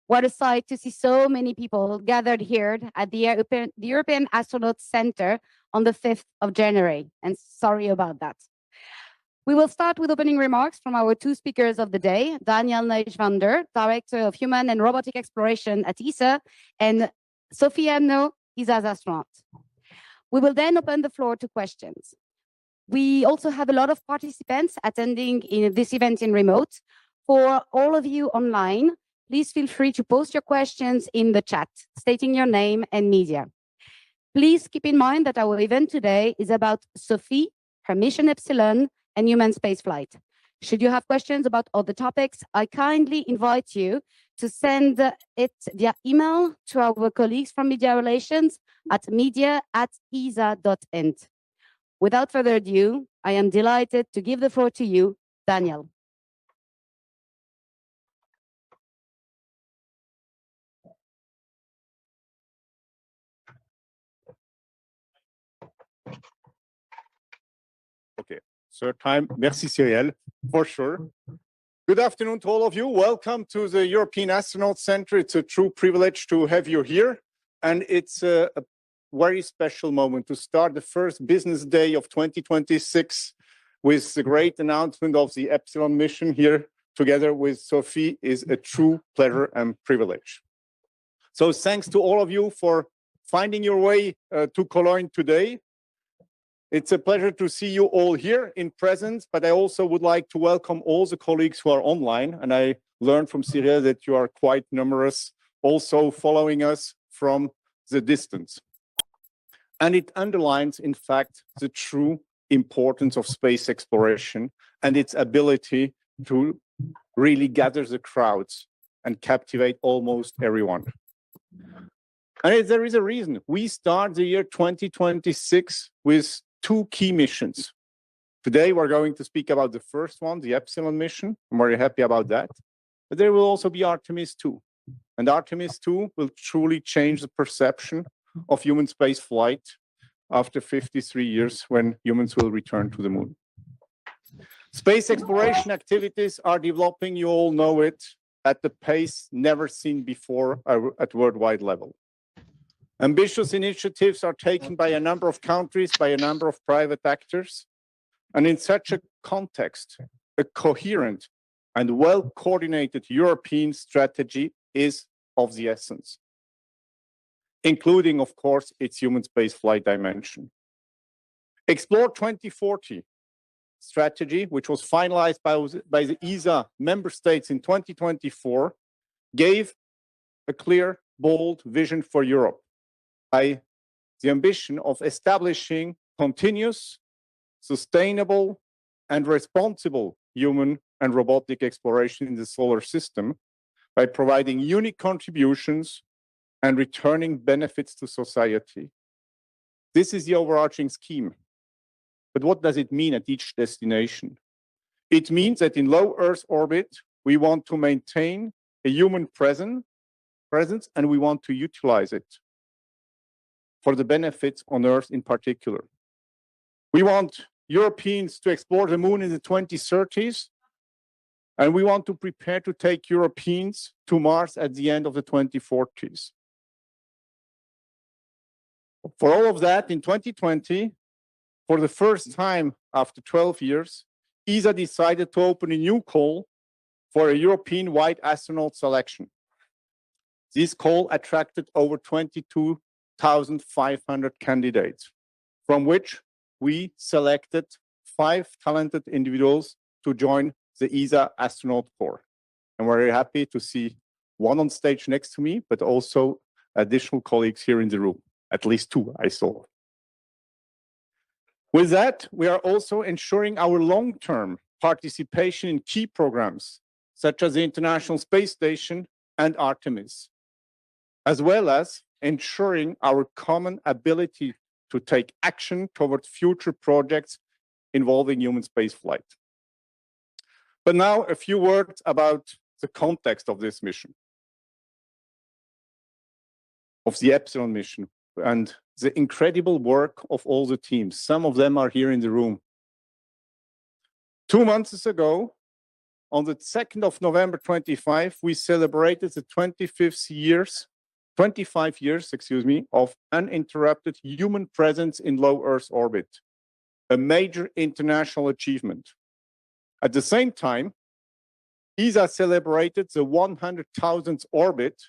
What a sight to see so many people gathered here at the European Astronaut Center on the 5th of January. And sorry about that. We will start with opening remarks from our two speakers of the day, Daniel Neuschwander, Director of Human and Robotic Exploration at ESA, and Sophie Amno, ESA's astronaut. We will then open the floor to questions. We also have a lot of participants attending in this event in remote. For all of you online, please feel free to post your questions in the chat, stating your name and media. Please keep in mind that our event today is about Sophie, her mission Epsilon, and human spaceflight. Should you have questions about other topics, I kindly invite you to send it via email to our colleagues from Media Relations at media@esa.int. Without further ado, I am delighted to give the floor to you, Daniel. Okay, third time. Merci, Cyrielle, for sure. Good afternoon to all of you. Welcome to the European Astronaut Center. It's a true privilege to have you here. And it's a very special moment to start the first business day of 2026 with the great announcement of the Epsilon mission here together with Sophie is a true pleasure and privilege. So thanks to all of you for finding your way to Cologne today. It's a pleasure to see you all here in presence, but I also would like to welcome all the colleagues who are online. And I learned from Cyrielle that you are quite numerous, also following us from the distance. And it underlines, in fact, the true importance of space exploration and its ability to really gather the crowds and captivate almost everyone. And there is a reason. We start the year 2026 with two key missions. Today, we're going to speak about the first one, the Epsilon mission. I'm very happy about that. But there will also be Artemis 2. And Artemis 2 will truly change the perception of human space flight after 53 years when humans will return to the moon. Space exploration activities are developing, you all know it, at the pace never seen before at worldwide level. Ambitious initiatives are taken by a number of countries, by a number of private actors. And in such a context, a coherent and well-coordinated European strategy is of the essence, including, of course, its human spaceflight dimension. Explore 2040 strategy, which was finalized by the ESA member states in 2024, gave a clear, bold vision for Europe by the ambition of establishing continuous, sustainable, and responsible human and robotic exploration in the solar system by providing unique contributions and returning benefits to society. This is the overarching scheme. But what does it mean at each destination? It means that in low Earth orbit, we want to maintain a human presence and we want to utilize it for the benefits on Earth in particular. We want Europeans to explore the moon in the 2030s, and we want to prepare to take Europeans to Mars at the end of the 2040s. For all of that, in 2020, for the first time after 12 years, ESA decided to open a new call for a European-wide astronaut selection. This call attracted over 22,500 candidates, from which we selected 5 talented individuals to join the ESA Astronaut Corps. And we're very happy to see one on stage next to me, but also additional colleagues here in the room, at least 2 I saw. With that, we are also ensuring our long-term participation in key programs, such as the International Space Station and Artemis, as well as ensuring our common ability to take action towards future projects involving human spaceflight. But now a few words about the context of this mission, of the Epsilon mission, and the incredible work of all the teams. Some of them are here in the room. 2 months ago, on the 2nd of November 25, we celebrated the 25 years, of uninterrupted human presence in low Earth orbit, a major international achievement. At the same time, ESA celebrated the 100,000th orbit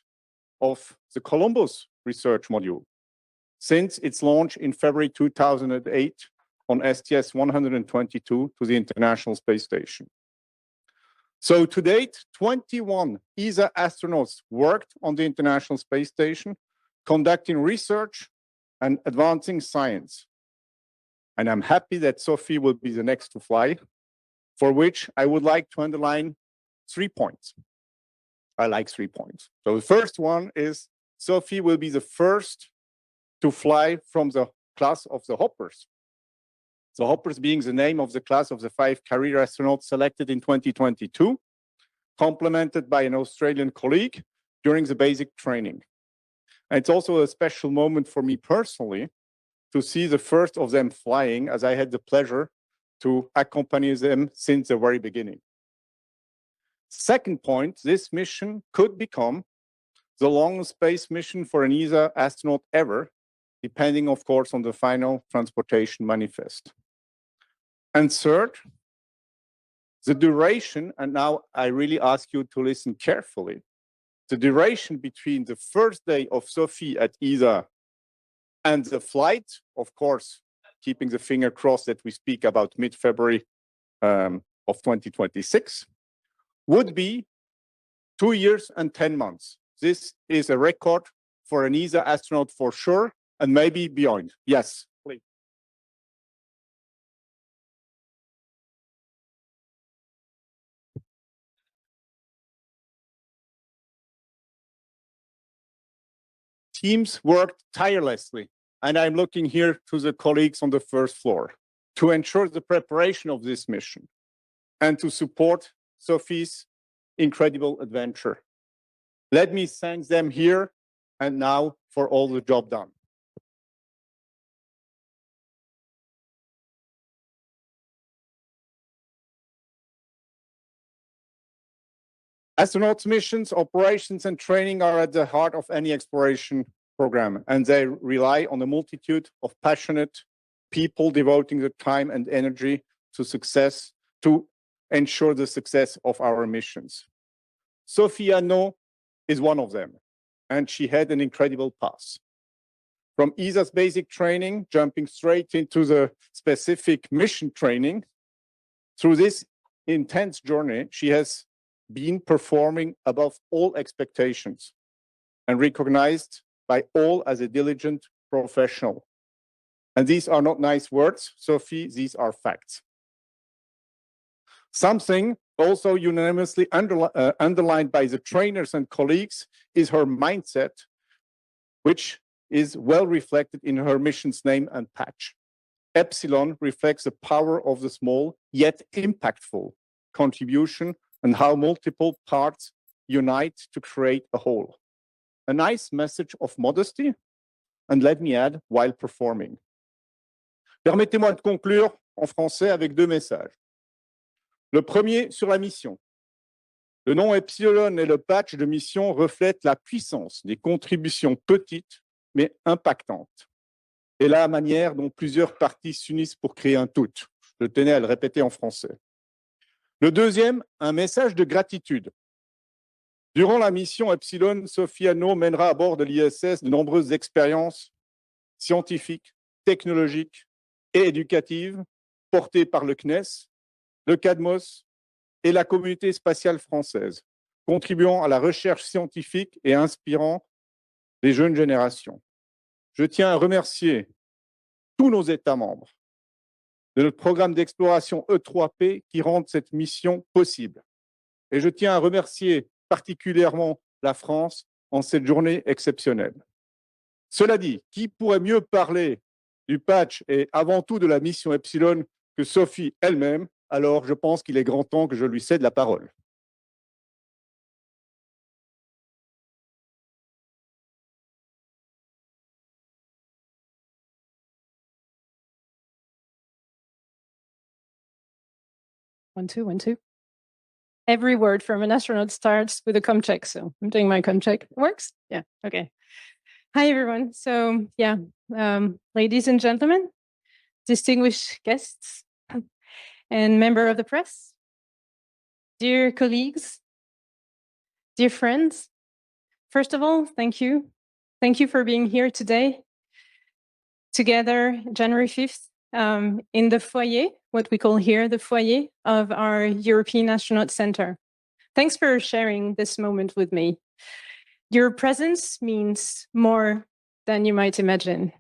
of the Columbus research module since its launch in February 2008 on STS-122 to the International Space Station. So to date, 21 ESA astronauts worked on the International Space Station, conducting research and advancing science. And I'm happy that Sophie will be the next to fly, for which I would like to underline 3 points. I like 3 points. So the first one is Sophie will be the first to fly from the class of the Hoppers. The Hoppers being the name of the class of the 5 career astronauts selected in 2022, complemented by an Australian colleague during the basic training. And it's also a special moment for me personally to see the first of them flying, as I had the pleasure to accompany them since the very beginning. Second point, this mission could become the longest space mission for an ESA astronaut ever, depending, of course, on the final transportation manifest. And third, the duration, and now I really ask you to listen carefully, the duration between the first day of Sophie at ESA and the flight, of course, keeping the finger crossed that we speak about mid-February of 2026, would be 2 years and 10 months. This is a record for an ESA astronaut for sure, and maybe beyond. Yes, please. Teams worked tirelessly, and I'm looking here to the colleagues on the first floor, to ensure the preparation of this mission and to support Sophie's incredible adventure. Let me thank them here and now for all the job done. Astronauts' missions, operations, and training are at the heart of any exploration program, and they rely on a multitude of passionate people devoting their time and energy to success, to ensure the success of our missions. Sophie Anno is one of them, and she had an incredible path. From ESA's basic training, jumping straight into the specific mission training, through this intense journey, she has been performing above all expectations and recognized by all as a diligent professional. And these are not nice words, Sophie, these are facts. Something also unanimously underlined by the trainers and colleagues is her mindset, which is well reflected in her mission's name and patch. Epsilon reflects the power of the small yet impactful contribution and how multiple parts unite to create a whole. A nice message of modesty, and let me add, while performing. Permettez-moi de conclure en français avec 2 messages. Le premier sur la mission. Le nom Epsilon et le patch de mission reflètent la puissance des contributions petites mais impactantes et la manière dont plusieurs parties s'unissent pour créer un tout. Je tenais à le répéter en français. Le deuxième, un message de gratitude. Durant la mission Epsilon, Sophie Anno mènera à bord de l'ISS de nombreuses expériences scientifiques, technologiques et éducatives portées par le CNES, le CADMOS et la communauté spatiale française, contribuant à la recherche scientifique et inspirant les jeunes générations. Je tiens à remercier tous nos États membres de notre programme d'exploration E3P qui rendent cette mission possible. Et je tiens à remercier particulièrement la France en cette journée exceptionnelle. Cela dit, qui pourrait mieux parler du patch et avant tout de la mission Epsilon que Sophie elle-même? Alors, je pense qu'il est grand temps que je lui cède la parole. One, two, one, two. every word from an astronaut starts with a com check. So I'm doing my com check. It works? Yeah, okay. Hi, everyone. So yeah, ladies and gentlemen, distinguished guests, and member of the press, dear colleagues, dear friends, first of all, thank you. Thank you for being here today, together January 5th, in the foyer, what we call here the foyer of our European Astronaut Center. Thanks for sharing this moment with me. Your presence means more than you might imagine.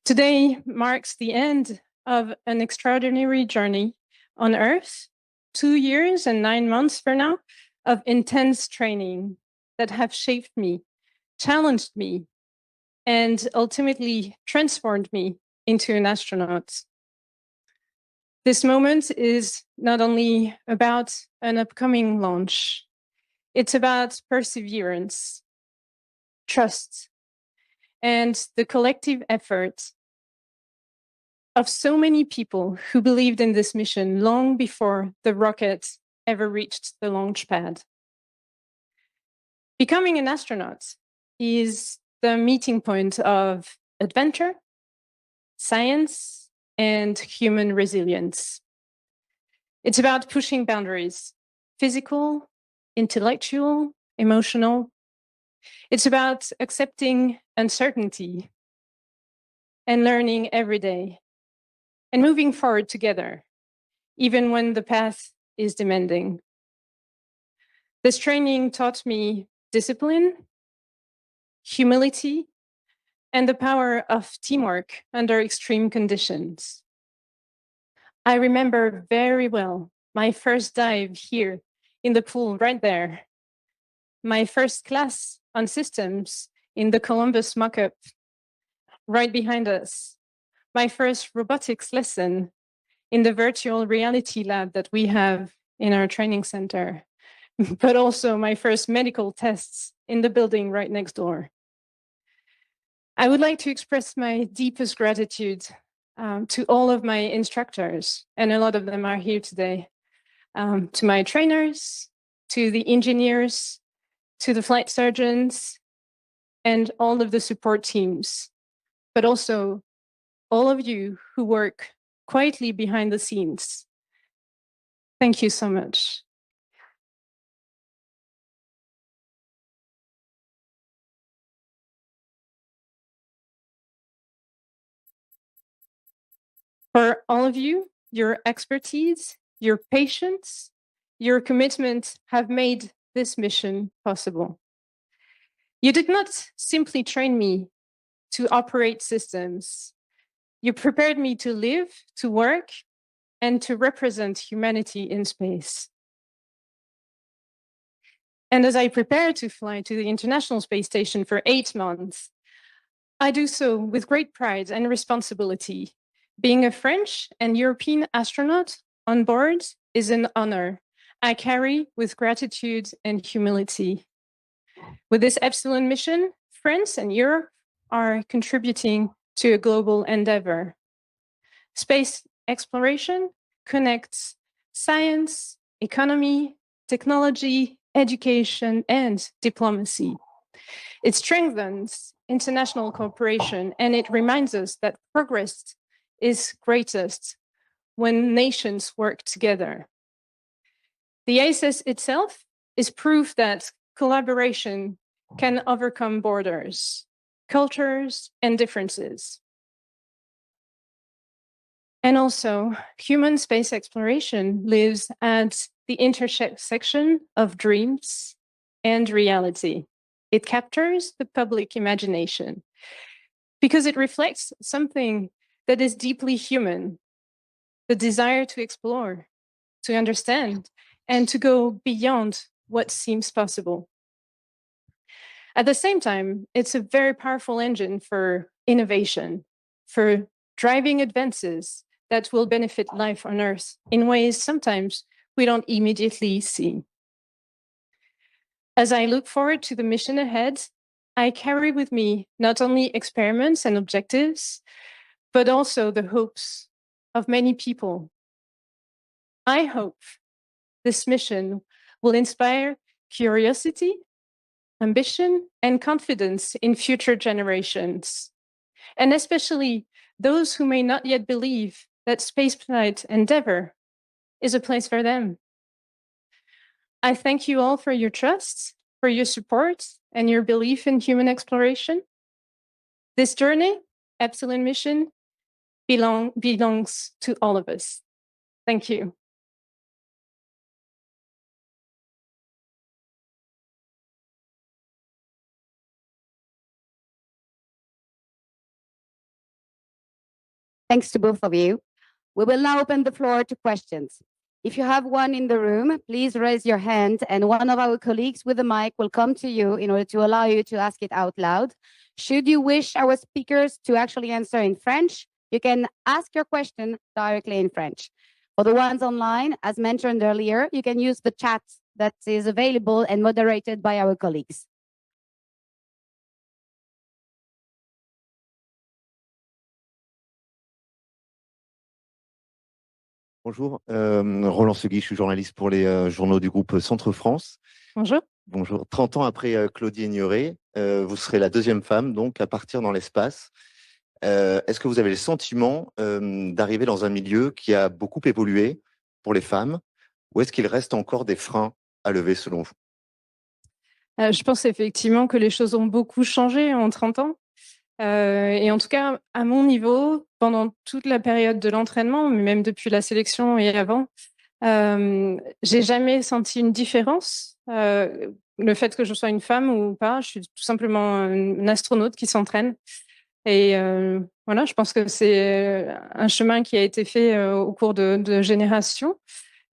Today marks the end of an extraordinary journey on Earth, 2 years and 9 months for now, of intense training that have shaped me, challenged me, and ultimately transformed me into an astronaut. This moment is not only about an upcoming launch, it's about perseverance, trust, and the collective effort of so many people who believed in this mission long before the rocket ever reached the launch pad. Becoming an astronaut is the meeting point of adventure, science, and human resilience. It's about pushing boundaries, physical, intellectual, emotional. It's about accepting uncertainty and learning every day and moving forward together, even when the path is demanding. This training taught me discipline, humility, and the power of teamwork under extreme conditions. I remember very well my first dive here in the pool right there, my first class on systems in the Columbus mock-up right behind us, my first robotics lesson in the virtual reality lab that we have in our training center, but also my first medical tests in the building right next door. I would like to express my deepest gratitude to all of my instructors, and a lot of them are here today, to my trainers, to the engineers, to the flight surgeons, and all of the support teams, but also all of you who work quietly behind the scenes. Thank you so much. For all of you, your expertise, your patience, your commitment have made this mission possible. You did not simply train me to operate systems. You prepared me to live, to work, and to represent humanity in space. And as I prepare to fly to the International Space Station for 8 months, I do so with great pride and responsibility. Being a French and European astronaut on board is an honor I carry with gratitude and humility. With this Epsilon mission, France and Europe are contributing to a global endeavor. Space exploration connects science, economy, technology, education, and diplomacy. It strengthens international cooperation, and it reminds us that progress is greatest when nations work together. The ISS itself is proof that collaboration can overcome borders, cultures, and differences. And also, human space exploration lives at the intersection of dreams and reality. It captures the public imagination because it reflects something that is deeply human, the desire to explore, to understand, and to go beyond what seems possible. At the same time, it's a very powerful engine for innovation, for driving advances that will benefit life on Earth in ways sometimes we don't immediately see. As I look forward to the mission ahead, I carry with me not only experiments and objectives, but also the hopes of many people. I hope this mission will inspire curiosity, ambition, and confidence in future generations, and especially those who may not yet believe that spaceflight endeavor is a place for them. I thank you all for your trust, for your support, and your belief in human exploration. This journey, Epsilon mission, belongs to all of us. Thank you. Thanks to both of you. We will now open the floor to questions. If you have one in the room, please raise your hand and one of our colleagues with the mic will come to you in order to allow you to ask it out loud. Should you wish our speakers to actually answer in French, you can ask your question directly in French. For the ones online, as mentioned earlier, you can use the chat that is available and moderated by our colleagues. Bonjour, Roland Segui, je suis journaliste pour les journaux du groupe Centre France. Bonjour. Bonjour. 30 ans après Claudie Ignoré, vous serez la deuxième femme donc à partir dans l'espace. Est-ce que vous avez le sentiment d'arriver dans un milieu qui a beaucoup évolué pour les femmes, ou est-ce qu'il reste encore des freins à lever selon vous? Je pense effectivement que les choses ont beaucoup changé en 30 ans. Et en tout cas, à mon niveau, pendant toute la période de l'entraînement, mais même depuis la sélection et avant, j'ai jamais senti une différence. Le fait que je sois une femme ou pas, je suis tout simplement une astronaute qui s'entraîne. Et voilà, je pense que c'est un chemin qui a été fait au cours de générations.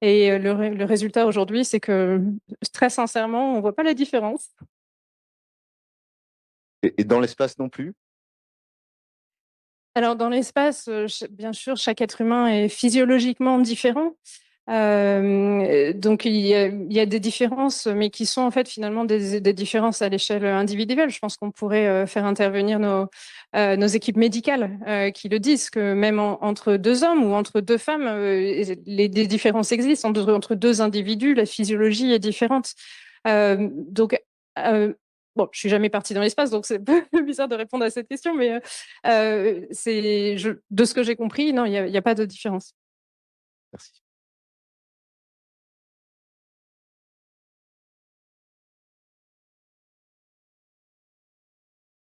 Et le résultat aujourd'hui, c'est que très sincèrement, on voit pas la différence. Et dans l'espace non plus? Alors, dans l'espace, bien sûr, chaque être humain est physiologiquement différent. Donc, il y a des différences, mais qui sont en fait finalement des différences à l'échelle individuelle. Je pense qu'on pourrait faire intervenir nos équipes médicales qui le disent, que même entre deux hommes ou entre deux femmes, des différences existent. Entre deux individus, la physiologie est différente. Bon, je suis jamais partie dans l'espace, donc c'est un peu bizarre de répondre à cette question, mais de ce que j'ai compris, non, il y a pas de différence. Merci.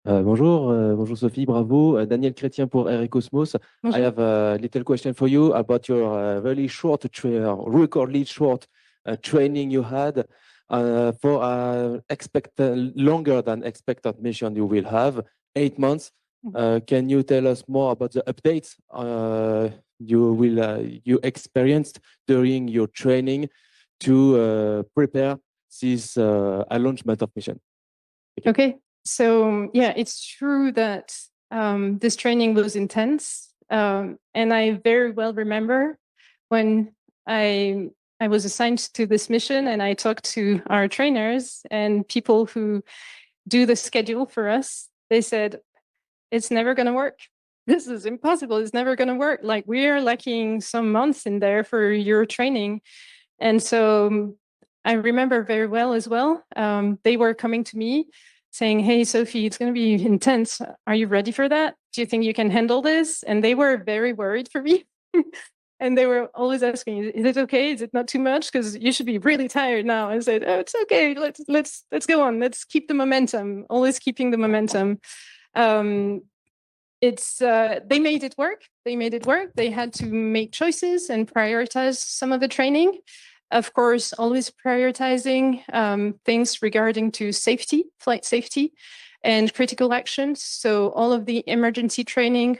Bonjour, bonjour Sophie, bravo. Daniel Chrétien pour Air et Cosmos. Bonjour. I have a little question for you about your really short, recordly short training you had for longer than expected mission you will have, 8 months. Can you tell us more about the updates you experienced during your training to prepare this launchment of mission? Okay. So yeah, it's true that this training was intense, and I very well remember when I was assigned to this mission, and I talked to our trainers and people who do the schedule for us. They said, "It's never going to work. This is impossible. It's never going to work. Like, we're lacking some months in there for your training." And so I remember very well as well. They were coming to me saying, "Hey, Sophie, it's going to be intense. Are you ready for that? Do you think you can handle this?" And they were very worried for me. And they were always asking, "Is it okay? Is it not too much? Because you should be really tired now." I said, "Oh, it's okay. Let's go on. Let's keep the momentum. Always keeping the momentum." They made it work. They made it work. They had to make choices and prioritize some of the training. Of course, always prioritizing things regarding to safety, flight safety, and critical actions. So all of the emergency training,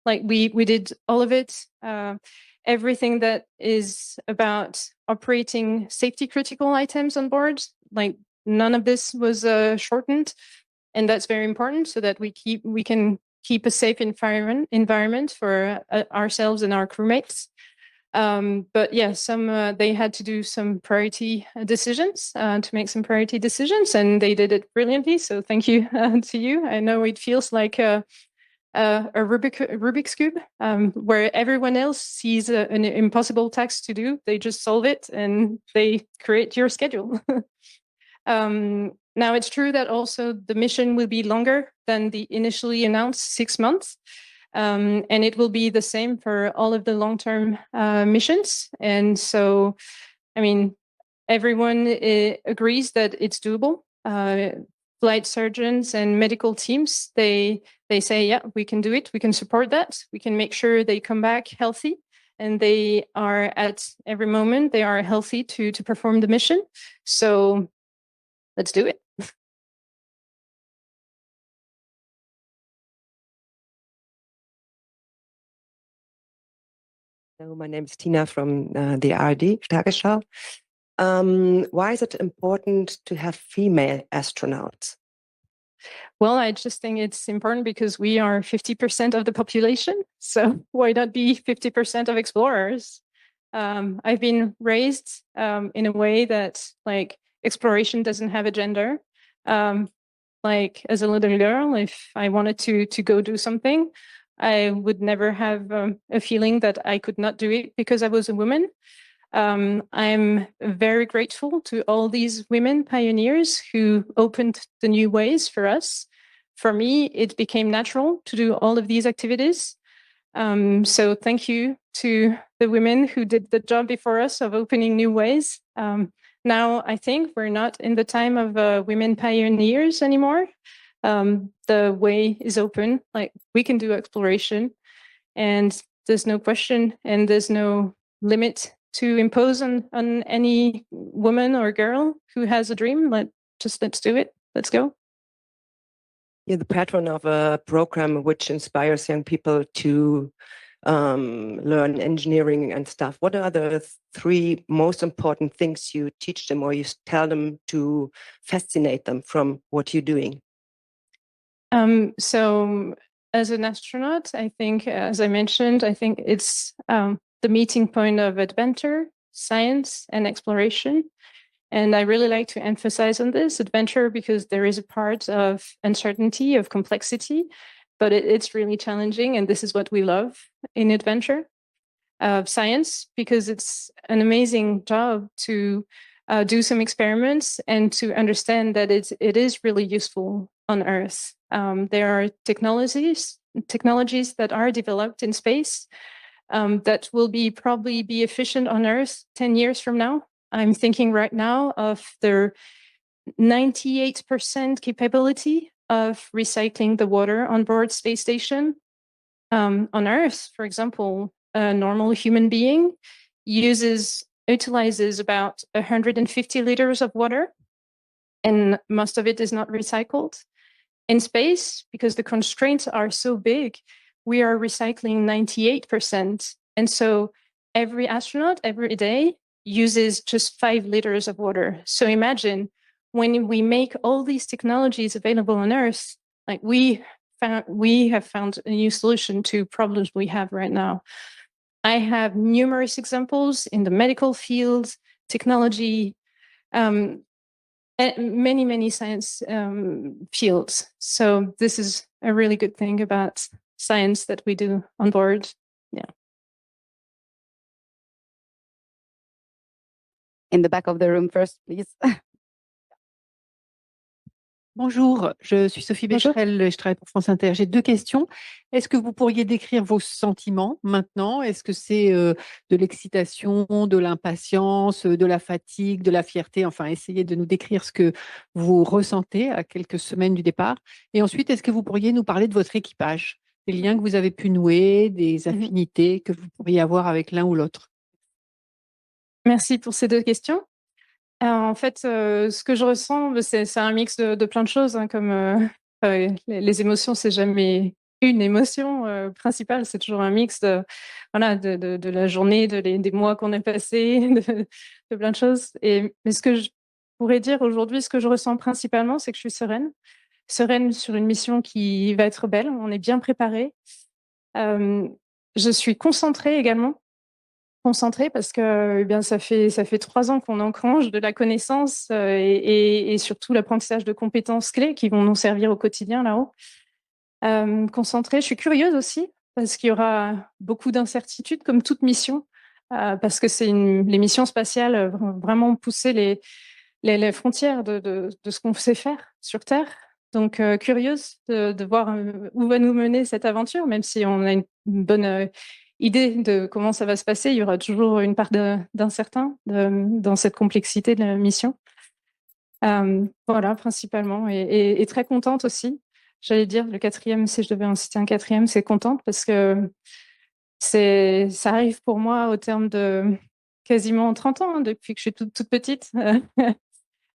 like we did all of it. Everything that is about operating safety critical items on board, like none of this was shortened, and that's very important so that we can keep a safe environment for ourselves and our crewmates. But yeah, they had to do some priority decisions, to make some priority decisions, and they did it brilliantly. So thank you to you. I know it feels like a Rubik's Cube, where everyone else sees an impossible task to do. They just solve it and they create your schedule. Now, it's true that also the mission will be longer than the initially announced 6 months. And it will be the same for all of the long-term missions. And so, I mean, everyone agrees that it's doable. Flight surgeons and medical teams, they say, yeah, we can do it. We can support that. We can make sure they come back healthy. And they are at every moment, they are healthy to perform the mission. So let's do it. Hello, my name is Tina from the ARD Tagesschau. Why is it important to have female astronauts? Well, I just think it's important because we are 50% of the population. So why not be 50% of explorers? I've been raised in a way that like exploration doesn't have a gender. Like as a little girl, if I wanted to go do something, I would never have a feeling that I could not do it because I was a woman. I'm very grateful to all these women pioneers who opened the new ways for us. For me, it became natural to do all of these activities. So thank you to the women who did the job before us of opening new ways. Now, I think we're not in the time of women pioneers anymore. The way is open, like we can do exploration and there's no question and there's no limit to impose on any woman or girl who has a dream. Let's do it. Let's go. You're the patron of a program which inspires young people to learn engineering and stuff. What are the 3 most important things you teach them or you tell them to fascinate them from what you're doing? So as an astronaut, I think, as I mentioned, I think it's the meeting point of adventure, science, and exploration. And I really like to emphasize on this adventure because there is a part of uncertainty, of complexity, but it's really challenging. And this is what we love in adventure. Science, because it's an amazing job to do some experiments and to understand that it is really useful on Earth. There are technologies that are developed in space that will probably be efficient on Earth 10 years from now. I'm thinking right now of the 98% capability of recycling the water on board space station. On Earth, for example, a normal human being utilizes about 150 liters of water, and most of it is not recycled. In space, because the constraints are so big, we are recycling 98%. And so every astronaut every day uses just 5 liters of water. So imagine when we make all these technologies available on Earth, like we have found a new solution to problems we have right now. I have numerous examples in the medical field, technology, and many science fields. So this is a really good thing about science that we do on board. Yeah. In the back of the room first, please. Bonjour, je suis Sophie Bonjour. Becherel et je travaille pour France Inter. J'ai 2 questions. Est-ce que vous pourriez décrire vos sentiments maintenant? Est-ce que c'est de l'excitation, de l'impatience, de la fatigue, de la fierté? Enfin, essayez de nous décrire ce que vous ressentez à quelques semaines du départ. Et ensuite, est-ce que vous pourriez nous parler de votre équipage, des liens que vous avez pu nouer, des affinités que vous pourriez avoir avec l'un ou l'autre? Merci pour ces 2 questions. En fait, ce que je ressens, c'est un mix de plein de choses, hein, comme les émotions, c'est jamais une émotion principale, c'est toujours un mix de la journée, des mois qu'on a passés, de plein de choses. Mais ce que je pourrais dire aujourd'hui, ce que je ressens principalement, c'est que je suis sereine sur une mission qui va être belle. On est bien préparé. Je suis concentrée également. Parce que ça fait 3 ans qu'on engrange de la connaissance et surtout l'apprentissage de compétences clés qui vont nous servir au quotidien là-haut. Concentrée. Je suis curieuse aussi parce qu'il y aura beaucoup d'incertitudes comme toute mission, parce que les missions spatiales vont vraiment pousser les frontières de ce qu'on sait faire sur Terre. Donc, curieuse de voir où va nous mener cette aventure, même si on a une bonne idée de comment ça va se passer, il y aura toujours une part d'incertain dans cette complexité de la mission. Voilà, principalement, et très contente aussi. J'allais dire le quatrième, si je devais en citer un quatrième, c'est contente parce que ça arrive pour moi au terme de quasiment 30 ans, hein, depuis que je suis toute petite.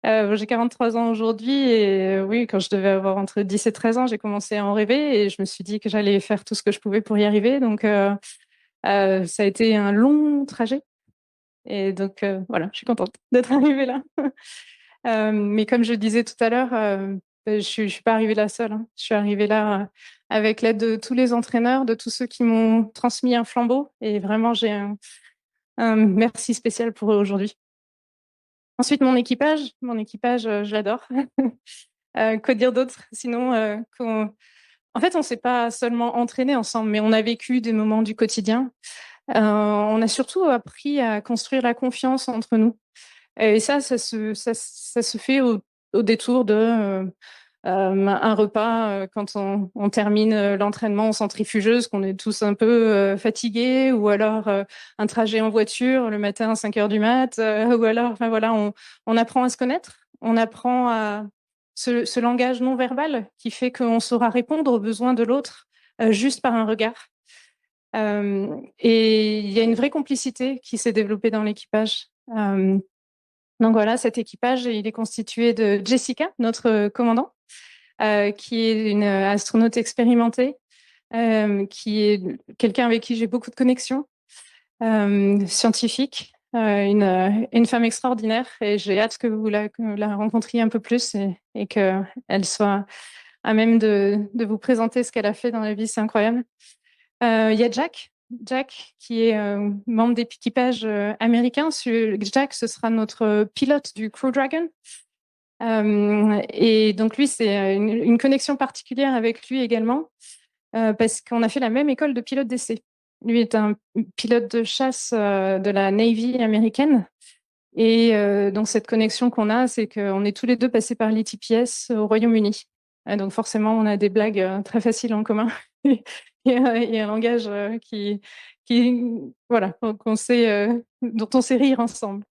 J'ai 43 ans aujourd'hui et oui, quand je devais avoir entre 10 et 13 ans, j'ai commencé à en rêver et je me suis dit que j'allais faire tout ce que je pouvais pour y arriver. Donc, ça a été un long trajet. Et donc, voilà, je suis contente d'être arrivée là. Mais comme je le disais tout à l'heure, je suis pas arrivée là seule, hein. Je suis arrivée là avec l'aide de tous les entraîneurs, de tous ceux qui m'ont transmis un flambeau. Et vraiment, j'ai un merci spécial pour eux aujourd'hui. Ensuite, mon équipage, je l'adore. Quoi dire d'autre? Sinon, en fait, on s'est pas seulement entraîné ensemble, mais on a vécu des moments du quotidien. On a surtout appris à construire la confiance entre nous. Et ça se fait au détour de un repas quand on termine l'entraînement en centrifugeuse, qu'on est tous un peu fatigués, ou alors un trajet en voiture le matin à 5 heures du mat, ou alors, enfin voilà, on apprend à se connaître, on apprend à ce langage non verbal qui fait qu'on saura répondre aux besoins de l'autre juste par un regard. Et il y a une vraie complicité qui s'est développée dans l'équipage. Donc voilà, cet équipage, il est constitué de Jessica, notre commandant, qui est une astronaute expérimentée, qui est quelqu'un avec qui j'ai beaucoup de connexions, scientifique, une femme extraordinaire, et j'ai hâte que vous la rencontriez un peu plus et qu'elle soit à même de vous présenter ce qu'elle a fait dans la vie. C'est incroyable. Il y a Jack, qui est membre d'équipage américain. Jack, ce sera notre pilote du Crew Dragon. Et donc lui, c'est une connexion particulière avec lui également, parce qu'on a fait la même école de pilote d'essai. Lui est un pilote de chasse de la Navy américaine. Et donc cette connexion qu'on a, c'est qu'on est tous les deux passés par l'ETPS au Royaume-Uni. Et donc forcément, on a des blagues très faciles en commun. Et un langage qui voilà, dont on sait rire ensemble.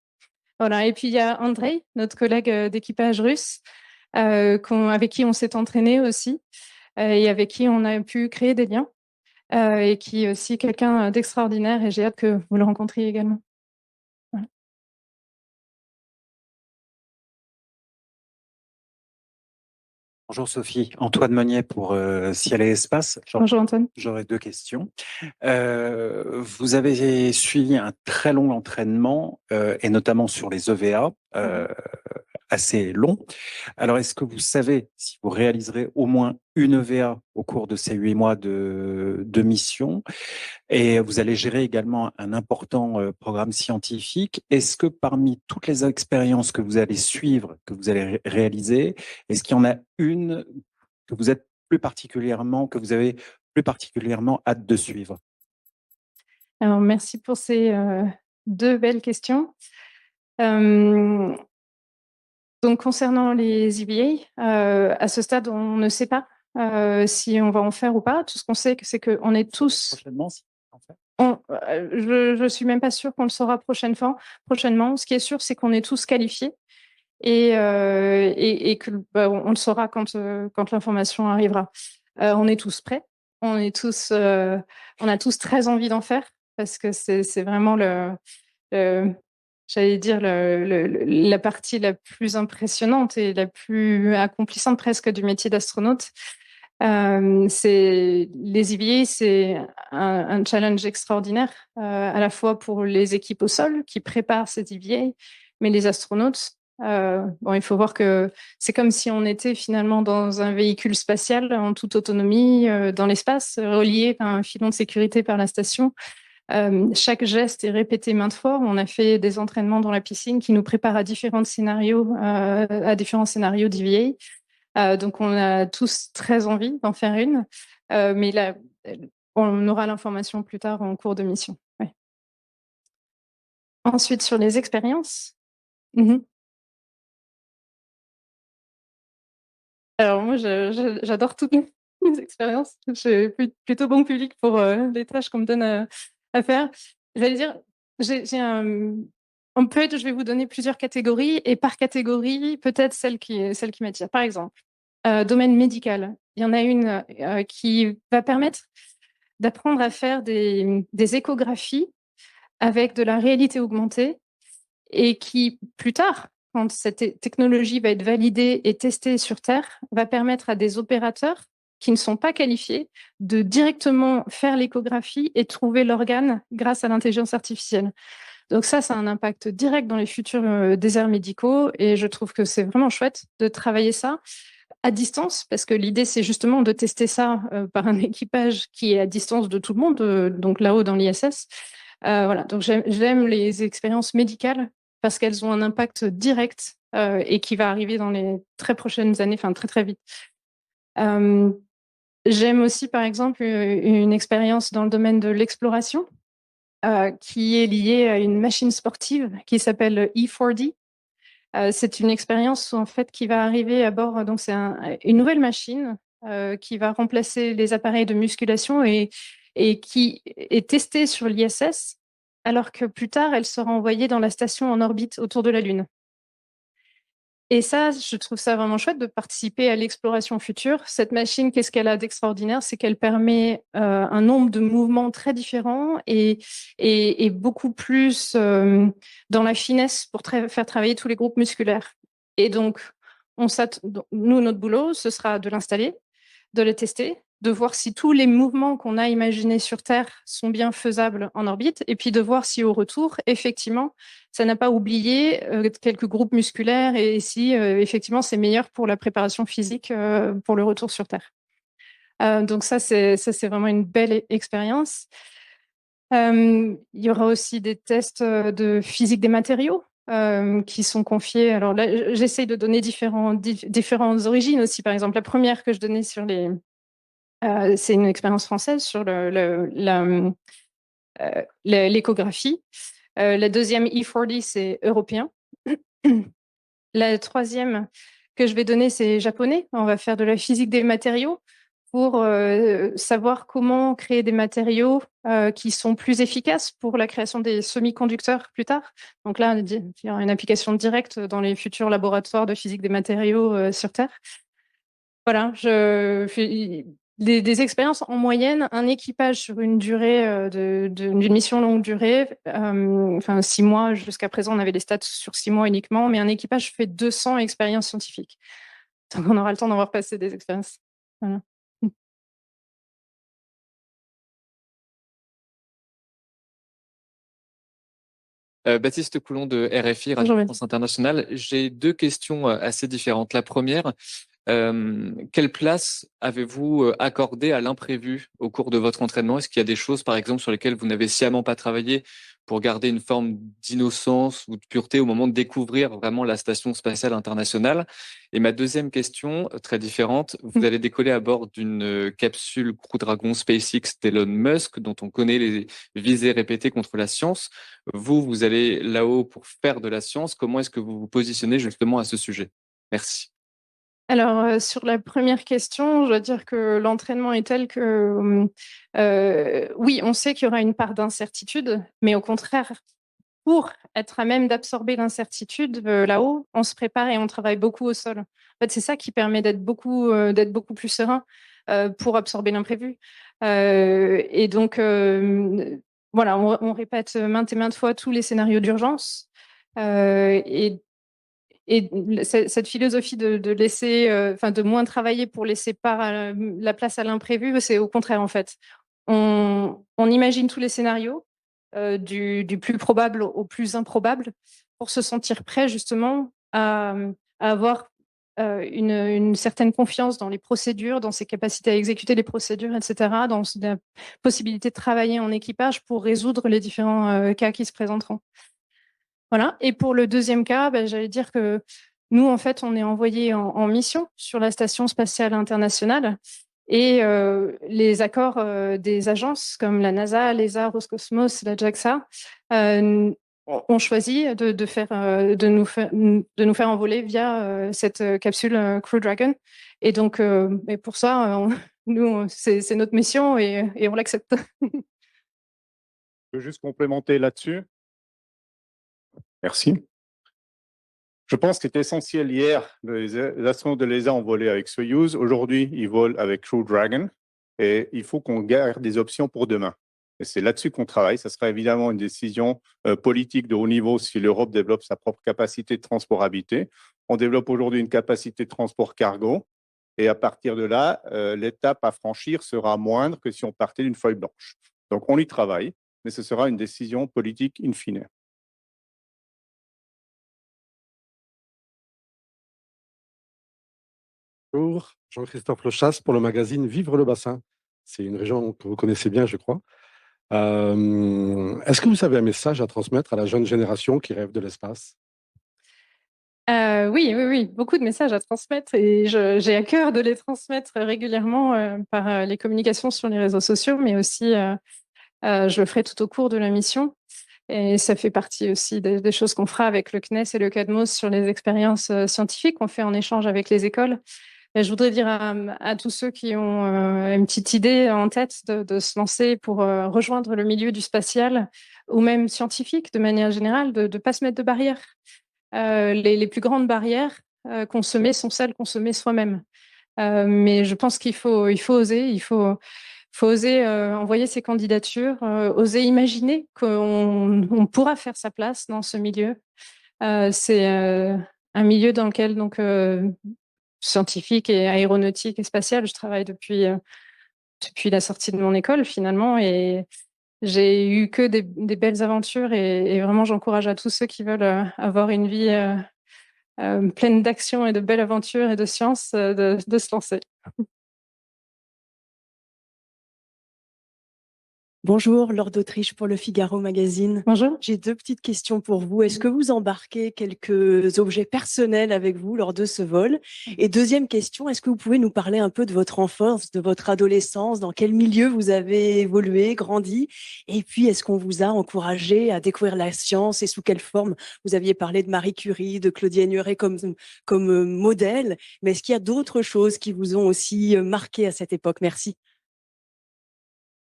Voilà. Et puis il y a Andrei, notre collègue d'équipage russe, avec qui on s'est entraîné aussi, et avec qui on a pu créer des liens, et qui est aussi quelqu'un d'extraordinaire, et j'ai hâte que vous le rencontriez également. Voilà. Bonjour Sophie, Antoine Meunier pour Ciel et Espace. Bonjour Antoine. J'aurais deux questions. Vous avez suivi un très long entraînement, et notamment sur les EVA, assez long. Alors, est-ce que vous savez si vous réaliserez au moins une EVA au cours de ces 8 mois de mission? Et vous allez gérer également un important programme scientifique. Est-ce que parmi toutes les expériences que vous allez suivre, que vous allez réaliser, est-ce qu'il y en a une que vous êtes que vous avez plus particulièrement hâte de suivre? Alors, merci pour ces deux belles questions. Donc, concernant les EVA, à ce stade, on ne sait pas si on va en faire ou pas. Tout ce qu'on sait, c'est qu'on est tous... Prochainement, si en fait. Je ne suis même pas sûre qu'on le saura prochainement. Ce qui est sûr, c'est qu'on est tous qualifiés et que on le saura quand l'information arrivera. On est tous prêts. On a tous très envie d'en faire parce que c'est vraiment j'allais dire la partie la plus impressionnante et la plus accomplissante presque du métier d'astronaute. Les EVA, c'est un challenge extraordinaire, à la fois pour les équipes au sol qui préparent ces EVA, mais les astronautes. Il faut voir que c'est comme si on était finalement dans un véhicule spatial en toute autonomie dans l'espace, relié par un filon de sécurité par la station. Chaque geste est répété maintes fois. On a fait des entraînements dans la piscine qui nous préparent à différents scénarios d'EVA. Donc, on a tous très envie d'en faire une, mais là, on aura l'information plus tard en cours de mission. Ouais. Ensuite, sur les expériences. Alors moi, j'adore toutes les expériences. Je suis plutôt bon public pour les tâches qu'on me donne à faire. J'allais dire, j'ai un... Peut-être, je vais vous donner plusieurs catégories et par catégorie, peut-être celle qui m'attire. Par exemple, domaine médical. Il y en a une qui va permettre d'apprendre à faire des échographies avec de la réalité augmentée et qui, plus tard, quand cette technologie va être validée et testée sur Terre, va permettre à des opérateurs qui ne sont pas qualifiés de directement faire l'échographie et trouver l'organe grâce à l'intelligence artificielle. Donc ça a un impact direct dans les futurs déserts médicaux et je trouve que c'est vraiment chouette de travailler ça à distance parce que l'idée, c'est justement de tester ça par un équipage qui est à distance de tout le monde, donc là-haut dans l'ISS. Voilà, donc j'aime les expériences médicales parce qu'elles ont un impact direct et qui va arriver dans les très prochaines années, enfin très très vite. J'aime aussi, par exemple, une expérience dans le domaine de l'exploration qui est liée à une machine sportive qui s'appelle E4D. C'est une expérience en fait qui va arriver à bord. Donc c'est une nouvelle machine qui va remplacer les appareils de musculation et qui est testée sur l'ISS, alors que plus tard elle sera envoyée dans la station en orbite autour de la Lune. Et ça, je trouve ça vraiment chouette de participer à l'exploration future. Cette machine, qu'est-ce qu'elle a d'extraordinaire? C'est qu'elle permet un nombre de mouvements très différents et beaucoup plus dans la finesse pour faire travailler tous les groupes musculaires. Et donc, nous, notre boulot, ce sera de l'installer, de le tester, de voir si tous les mouvements qu'on a imaginés sur Terre sont bien faisables en orbite, et puis de voir si au retour, effectivement, ça n'a pas oublié quelques groupes musculaires et si effectivement c'est meilleur pour la préparation physique pour le retour sur Terre. Donc ça, c'est vraiment une belle expérience. Il y aura aussi des tests de physique des matériaux qui sont confiés. Alors là, j'essaye de donner différentes origines aussi. Par exemple, la première que je donnais sur c'est une expérience française sur l'échographie. La deuxième, E4D, c'est européen. La troisième que je vais donner, c'est japonais. On va faire de la physique des matériaux pour savoir comment créer des matériaux qui sont plus efficaces pour la création des semi-conducteurs plus tard. Donc là, il y aura une application directe dans les futurs laboratoires de physique des matériaux sur Terre. Voilà, des expériences en moyenne, un équipage sur une durée d'une mission longue durée, enfin 6 mois, jusqu'à présent on avait des stats sur 6 mois uniquement, mais un équipage fait 200 expériences scientifiques. Donc on aura le temps d'en voir passer des expériences. Voilà. Baptiste Coulon de RFI, Radio Bonjour, France Internationale. J'ai deux questions assez différentes. La première, quelle place avez-vous accordée à l'imprévu au cours de votre entraînement? Est-ce qu'il y a des choses, par exemple, sur lesquelles vous n'avez sciemment pas travaillé pour garder une forme d'innocence ou de pureté au moment de découvrir vraiment la Station spatiale internationale? Et ma deuxième question, très différente, vous allez décoller à bord d'une capsule Crew Dragon SpaceX d'Elon Musk, dont on connaît les visées répétées contre la science. Vous allez là-haut pour faire de la science. Comment est-ce que vous vous positionnez justement à ce sujet? Merci. Alors, sur la première question, je dois dire que l'entraînement est tel que, oui, on sait qu'il y aura une part d'incertitude, mais au contraire, pour être à même d'absorber l'incertitude là-haut, on se prépare et on travaille beaucoup au sol. En fait, c'est ça qui permet d'être beaucoup plus serein pour absorber l'imprévu. Et donc, voilà, on répète maintes et maintes fois tous les scénarios d'urgence. Et cette philosophie de laisser, enfin de moins travailler pour laisser la place à l'imprévu, c'est au contraire en fait. On imagine tous les scénarios, du plus probable au plus improbable, pour se sentir prêt justement à avoir une certaine confiance dans les procédures, dans ses capacités à exécuter les procédures, etc., dans la possibilité de travailler en équipage pour résoudre les différents cas qui se présenteront. Voilà. Et pour le deuxième cas, j'allais dire que nous, en fait, on est envoyé en mission sur la Station spatiale internationale et les accords des agences comme la NASA, l'ESA, Roscosmos, la JAXA ont choisi de nous faire envoler via cette capsule Crew Dragon. Et donc, et pour ça, nous, c'est notre mission et on l'accepte. Je peux juste complémenter là-dessus. Merci. Je pense que c'était essentiel hier. Les astronautes de l'ESA ont volé avec Soyuz. Aujourd'hui, ils volent avec Crew Dragon. Et il faut qu'on garde des options pour demain. Et c'est là-dessus qu'on travaille. Ça sera évidemment une décision politique de haut niveau si l'Europe développe sa propre capacité de transport habité. On développe aujourd'hui une capacité de transport cargo. Et à partir de là, l'étape à franchir sera moindre que si on partait d'une feuille blanche. Donc, on y travaille, mais ce sera une décision politique in fine. Bonjour, Jean-Christophe Lochasse pour le magazine Vivre le Bassin. C'est une région que vous connaissez bien, je crois. Est-ce que vous avez un message à transmettre à la jeune génération qui rêve de l'espace? Oui, beaucoup de messages à transmettre et j'ai à cœur de les transmettre régulièrement par les communications sur les réseaux sociaux, mais aussi je le ferai tout au cours de la mission. Et ça fait partie aussi des choses qu'on fera avec le CNES et le CADMOS sur les expériences scientifiques qu'on fait en échange avec les écoles. Et je voudrais dire à tous ceux qui ont une petite idée en tête de se lancer pour rejoindre le milieu du spatial ou même scientifique de manière générale, de ne pas se mettre de barrières. Les plus grandes barrières qu'on se met sont celles qu'on se met soi-même. Mais je pense qu'il faut oser, il faut oser envoyer ses candidatures, oser imaginer qu'on pourra faire sa place dans ce milieu. C'est un milieu dans lequel donc scientifique et aéronautique et spatial, je travaille depuis la sortie de mon école finalement et j'ai eu que des belles aventures et vraiment j'encourage à tous ceux qui veulent avoir une vie pleine d'action et de belles aventures et de science de se lancer. Bonjour, Laure d'Autriche pour le Figaro Magazine. Bonjour. J'ai deux petites questions pour vous. Est-ce que vous embarquez quelques objets personnels avec vous lors de ce vol? Et deuxième question, est-ce que vous pouvez nous parler un peu de votre enfance, de votre adolescence, dans quel milieu vous avez évolué, grandi? Et puis, est-ce qu'on vous a encouragé à découvrir la science et sous quelle forme? Vous aviez parlé de Marie Curie, de Claudie Aigneret comme modèle, mais est-ce qu'il y a d'autres choses qui vous ont aussi marqué à cette époque? Merci.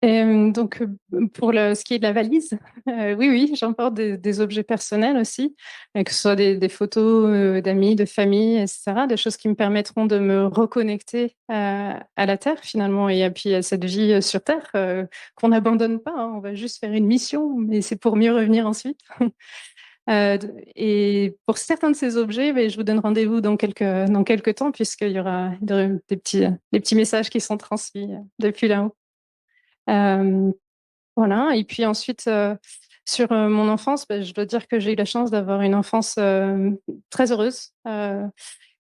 Donc, pour ce qui est de la valise, oui, j'emporte des objets personnels aussi, que ce soit des photos d'amis, de famille, etc., des choses qui me permettront de me reconnecter à la Terre finalement et puis à cette vie sur Terre qu'on n'abandonne pas. Hein, on va juste faire une mission, mais c'est pour mieux revenir ensuite. Et pour certains de ces objets, je vous donne rendez-vous dans quelques temps puisqu'il y aura des petits messages qui sont transmis depuis là-haut. Voilà. Et puis ensuite, sur mon enfance, je dois dire que j'ai eu la chance d'avoir une enfance très heureuse,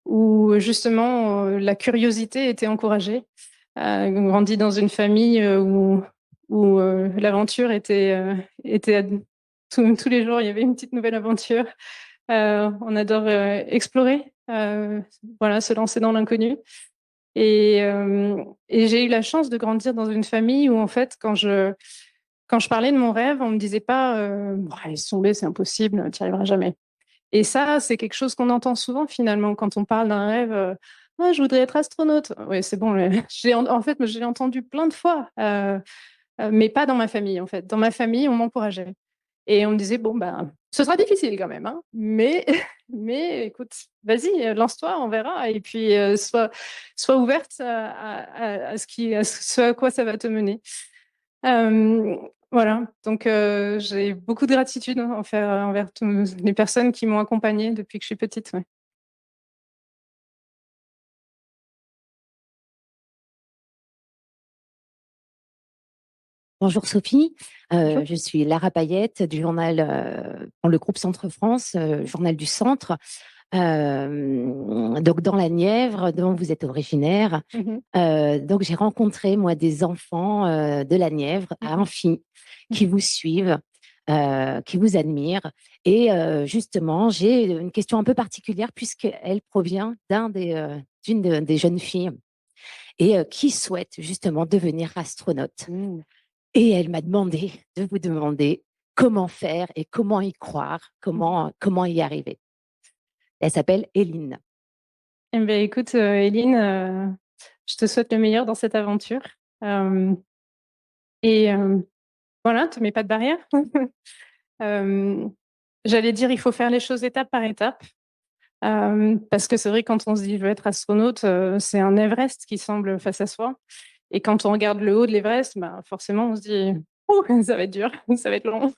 où justement la curiosité était encouragée. Grandi dans une famille où l'aventure était tous les jours, il y avait une petite nouvelle aventure. On adore explorer, voilà, se lancer dans l'inconnu. Et j'ai eu la chance de grandir dans une famille où, en fait, quand je parlais de mon rêve, on me disait pas laisse tomber, c'est impossible, tu n'y arriveras jamais. Et ça, c'est quelque chose qu'on entend souvent finalement quand on parle d'un rêve. Ah, je voudrais être astronaute. Oui, c'est bon. En fait, je l'ai entendu plein de fois, mais pas dans ma famille. En fait, dans ma famille, on m'encourageait. Et on me disait, bon, ce sera difficile quand même, hein, mais écoute, vas-y, lance-toi, on verra. Et puis, sois ouverte à ce à quoi ça va te mener. Voilà, donc j'ai beaucoup de gratitude envers toutes les personnes qui m'ont accompagnée depuis que je suis petite. Ouais. Bonjour Sophie, Bonjour. je suis Lara Payette du journal dans le groupe Centre France, journal du Centre. Donc dans la Nièvre, dont vous êtes originaire. Donc j'ai rencontré moi des enfants de la Nièvre à Amphi qui vous suivent. qui vous admirent. Et justement, j'ai une question un peu particulière puisqu'elle provient d'une des jeunes filles et qui souhaite justement devenir astronaute. Et elle m'a demandé de vous demander comment faire et comment y croire, comment y arriver. Elle s'appelle Éline. Eh bien, écoute, Éline, je te souhaite le meilleur dans cette aventure. Et voilà, te mets pas de barrière. J'allais dire, il faut faire les choses étape par étape. Parce que c'est vrai, quand on se dit je veux être astronaute, c'est un Everest qui semble face à soi. Et quand on regarde le haut de l'Everest, bah, forcément, on se dit ouh, ça va être dur, ça va être long.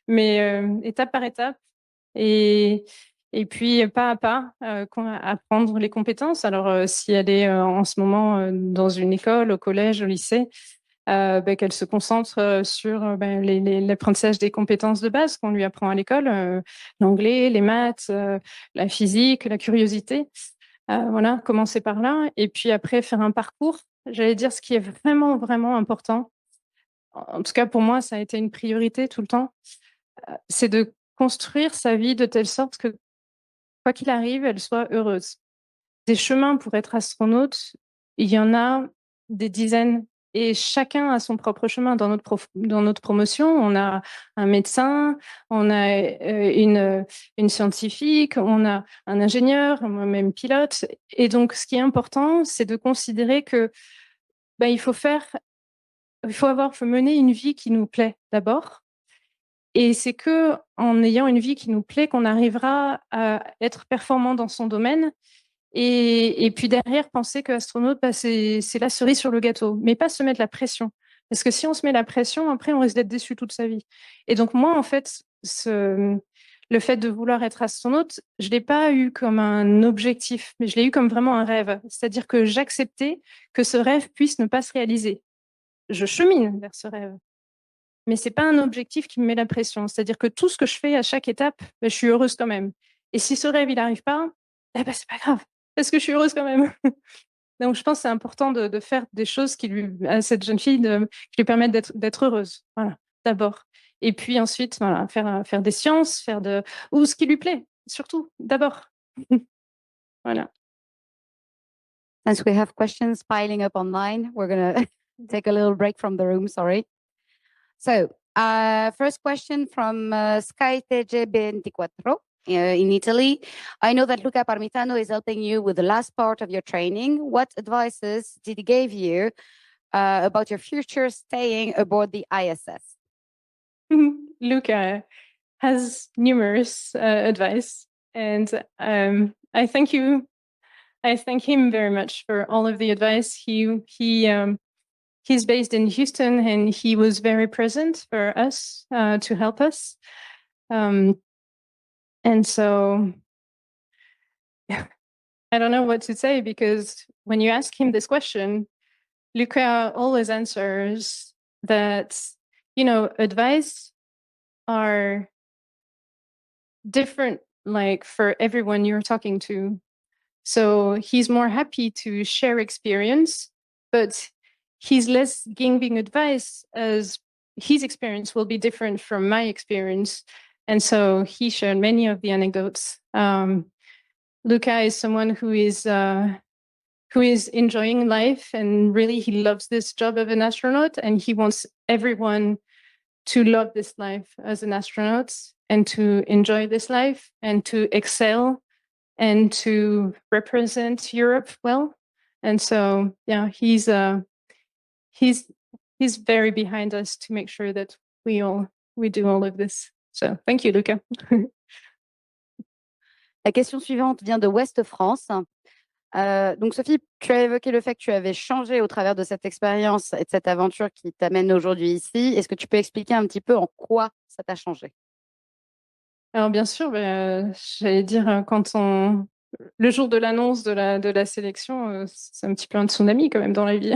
Mais étape par étape. Et puis, pas à pas, apprendre les compétences. Alors, si elle est en ce moment dans une école, au collège, au lycée, qu'elle se concentre sur l'apprentissage des compétences de base qu'on lui apprend à l'école, l'anglais, les maths, la physique, la curiosité. Voilà, commencer par là. Et puis après, faire un parcours. J'allais dire ce qui est vraiment, vraiment important. En tout cas, pour moi, ça a été une priorité tout le temps. C'est de construire sa vie de telle sorte que, quoi qu'il arrive, elle soit heureuse. Des chemins pour être astronaute, il y en a des dizaines et chacun a son propre chemin. Dans notre promotion, on a un médecin, on a une scientifique, on a un ingénieur, moi-même pilote. Et donc, ce qui est important, c'est de considérer que il faut mener une vie qui nous plaît d'abord. Et c'est que en ayant une vie qui nous plaît qu'on arrivera à être performant dans son domaine. Et puis derrière, penser que astronaute, c'est la cerise sur le gâteau, mais pas se mettre la pression. Parce que si on se met la pression, après, on risque d'être déçu toute sa vie. Et donc moi, en fait, le fait de vouloir être astronaute, je ne l'ai pas eu comme un objectif, mais je l'ai eu comme vraiment un rêve. C'est-à-dire que j'acceptais que ce rêve puisse ne pas se réaliser. Je chemine vers ce rêve. Mais ce n'est pas un objectif qui me met la pression. C'est-à-dire que tout ce que je fais à chaque étape, je suis heureuse quand même. Et si ce rêve, il n'arrive pas, c'est pas grave, parce que je suis heureuse quand même. Donc, je pense que c'est important de faire des choses à cette jeune fille, qui lui permettent d'être heureuse. Voilà, d'abord. Et puis ensuite, voilà, faire des sciences, ou ce qui lui plaît, surtout, d'abord. Voilà. Since we have questions piling up online, we're going to take a little break from the room, sorry. So, first question from SkyTG24 in Italy. I know that Luca Parmitano is helping you with the last part of your training. What advices did he give you about your future staying aboard the ISS? Luca has numerous advice, and I thank you. I thank him very much for all of the advice. He's based in Houston, and he was very present for us to help us. And so, yeah, I don't know what to say, because when you ask him this question, Luca always answers that, advice are different, like for everyone you're talking to. So he's more happy to share experience, but he's less giving advice, as his experience will be different from my experience. And so he shared many of the anecdotes. Luca is someone who is enjoying life, and really he loves this job of an astronaut, and he wants everyone to love this life as an astronaut and to enjoy this life and to excel and to represent Europe well. And so, yeah, he's very behind us to make sure that we do all of this. So, thank you, Luca. La question suivante vient de Ouest France. Donc, Sophie, tu as évoqué le fait que tu avais changé au travers de cette expérience et de cette aventure qui t'amène aujourd'hui ici. Est-ce que tu peux expliquer un petit peu en quoi ça t'a changé? Alors, bien sûr, j'allais dire, le jour de l'annonce de la sélection, c'est un petit peu un tsunami quand même dans la vie.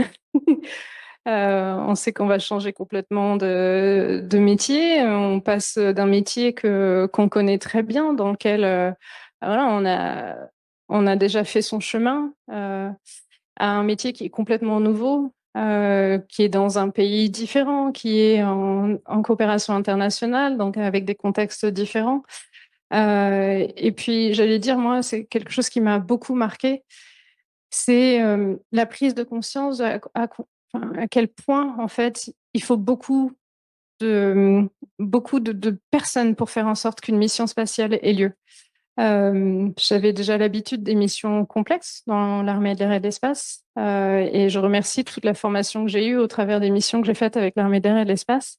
On sait qu'on va changer complètement de métier. On passe d'un métier qu'on connaît très bien, dans lequel voilà, on a déjà fait son chemin, à un métier qui est complètement nouveau. qui est dans un pays différent, qui est en coopération internationale, donc avec des contextes différents. Et puis, j'allais dire, moi, c'est quelque chose qui m'a beaucoup marqué, c'est la prise de conscience à quel point, en fait, il faut beaucoup de personnes pour faire en sorte qu'une mission spatiale ait lieu. J'avais déjà l'habitude des missions complexes dans l'armée de l'air et de l'espace, et je remercie toute la formation que j'ai eue au travers des missions que j'ai faites avec l'armée de l'air et de l'espace.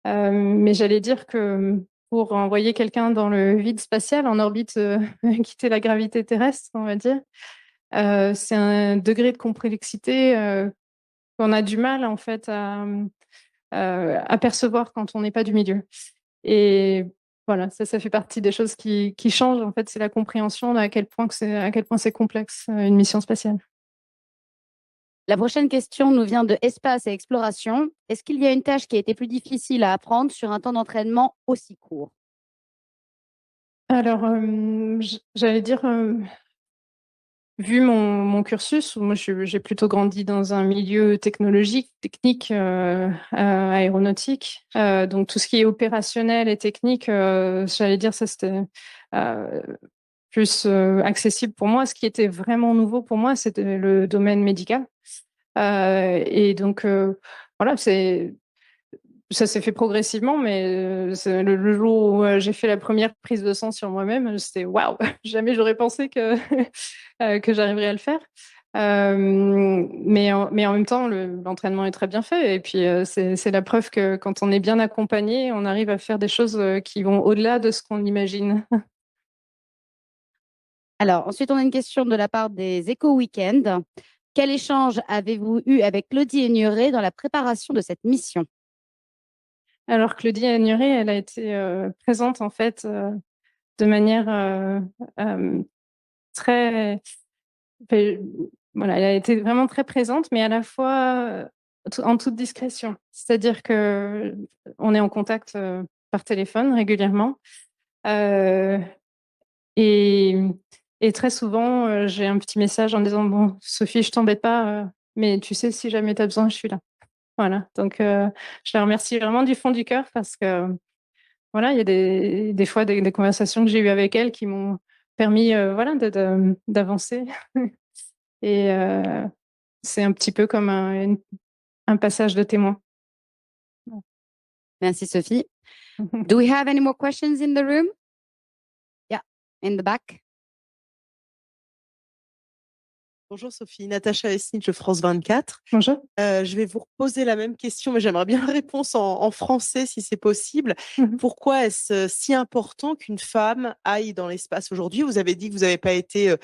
Mais j'allais dire que pour envoyer quelqu'un dans le vide spatial, en orbite, quitter la gravité terrestre, on va dire, c'est un degré de complexité qu'on a du mal en fait à percevoir quand on n'est pas du milieu. Et voilà, ça fait partie des choses qui changent. En fait, c'est la compréhension à quel point c'est complexe une mission spatiale. La prochaine question nous vient de espace et exploration. Est-ce qu'il y a une tâche qui a été plus difficile à apprendre sur un temps d'entraînement aussi court? Alors, j'allais dire, vu mon cursus, moi j'ai plutôt grandi dans un milieu technologique, technique, aéronautique. Donc tout ce qui est opérationnel et technique, j'allais dire ça c'était plus accessible pour moi. Ce qui était vraiment nouveau pour moi, c'était le domaine médical. Et donc voilà, ça s'est fait progressivement, mais le jour où j'ai fait la première prise de sang sur moi-même, c'était waouh, jamais j'aurais pensé que, que j'arriverais à le faire. Mais en même temps, l'entraînement est très bien fait. Et puis, c'est la preuve que quand on est bien accompagné, on arrive à faire des choses qui vont au-delà de ce qu'on imagine. Alors, ensuite, on a une question de la part des éco-weekends. Quel échange avez-vous eu avec Claudie Aigneret dans la préparation de cette mission? Alors, Claudie Aigneret, elle a été présente en fait de manière très. Voilà, elle a été vraiment très présente, mais à la fois en toute discrétion. C'est-à-dire que on est en contact par téléphone régulièrement. Euh, et, et très souvent, j'ai un petit message en disant, bon, Sophie, je t'embête pas, mais tu sais, si jamais tu as besoin, je suis là. Voilà. Donc, je la remercie vraiment du fond du cœur parce que, voilà, il y a des fois des conversations que j'ai eues avec elle qui m'ont permis, voilà, d'avancer. Et c'est un petit peu comme un passage de témoin. Merci, Sophie. Do we have any more questions in the room? Yeah, in the back. Bonjour Sophie, Natacha Esnich de France 24. Bonjour. Je vais vous reposer la même question, mais j'aimerais bien la réponse en français si c'est possible. Pourquoi est-ce si important qu'une femme aille dans l'espace aujourd'hui? Vous avez dit que vous n'avez pas été